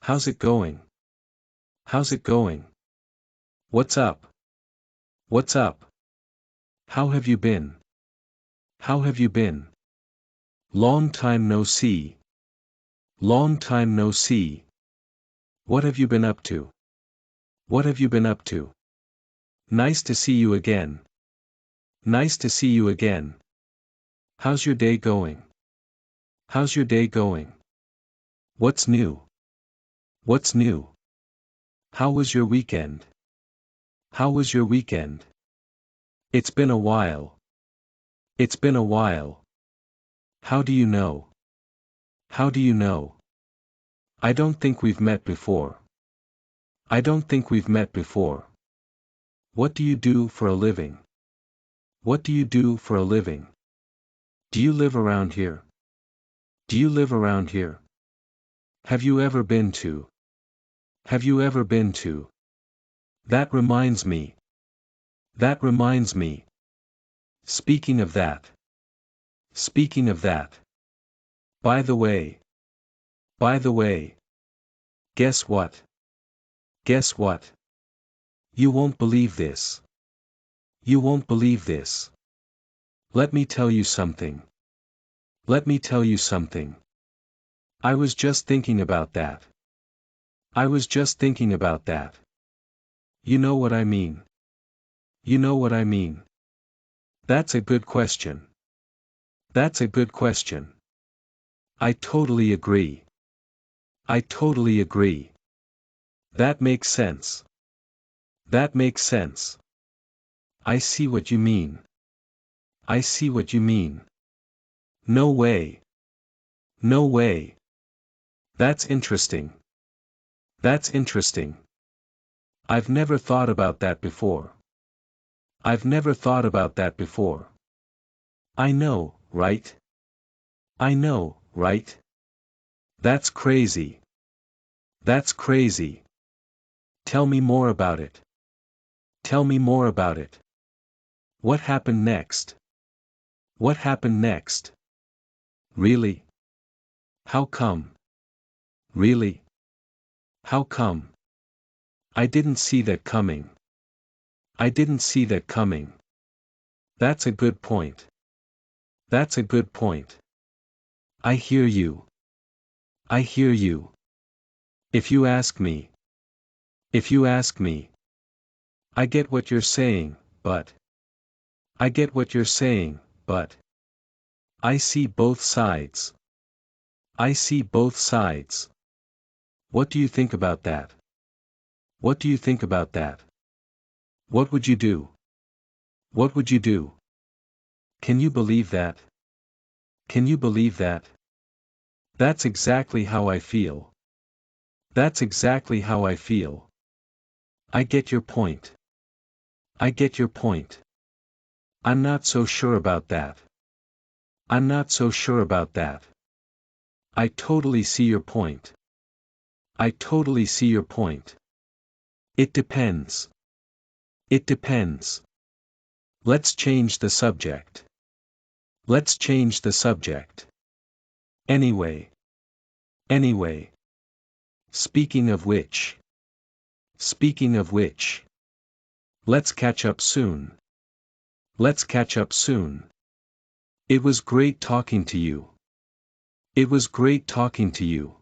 How's it going? How's it going? What's up? What's up? How have you been? How have you been? Long time no see. Long time no see. What have you been up to? What have you been up to? Nice to see you again. Nice to see you again. How's your day going? How's your day going? What's new? What's new? How was your weekend? How was your weekend? It's been a while. It's been a while. How do you know? How do you know? I don't think we've met before. I don't think we've met before. What do you do for a living? What do you do for a living? Do you live around here? Do you live around here? Have you ever been to? Have you ever been to? That reminds me. That reminds me. Speaking of that. Speaking of that. By the way. By the way. Guess what? Guess what? You won't believe this. You won't believe this. Let me tell you something. Let me tell you something. I was just thinking about that. I was just thinking about that. You know what I mean. You know what I mean. That's a good question. That's a good question. I totally agree. I totally agree. That makes sense. That makes sense. I see what you mean. I see what you mean. No way. No way. That's interesting. That's interesting. I've never thought about that before. I've never thought about that before. I know, right? I know, right? That's crazy. That's crazy. Tell me more about it. Tell me more about it. What happened next? What happened next? Really? How come? Really? How come? I didn't see that coming. I didn't see that coming. That's a good point. That's a good point. I hear you. I hear you. If you ask me. If you ask me. I get what you're saying, but. I get what you're saying, but. I see both sides. I see both sides. What do you think about that? What do you think about that? What would you do? What would you do? Can you believe that? Can you believe that? That's exactly how I feel. That's exactly how I feel. I get your point. I get your point. I'm not so sure about that. I'm not so sure about that. I totally see your point. I totally see your point. It depends. It depends. Let's change the subject. Let's change the subject. Anyway. Anyway. Speaking of which. Speaking of which. Let's catch up soon. Let's catch up soon. It was great talking to you. It was great talking to you.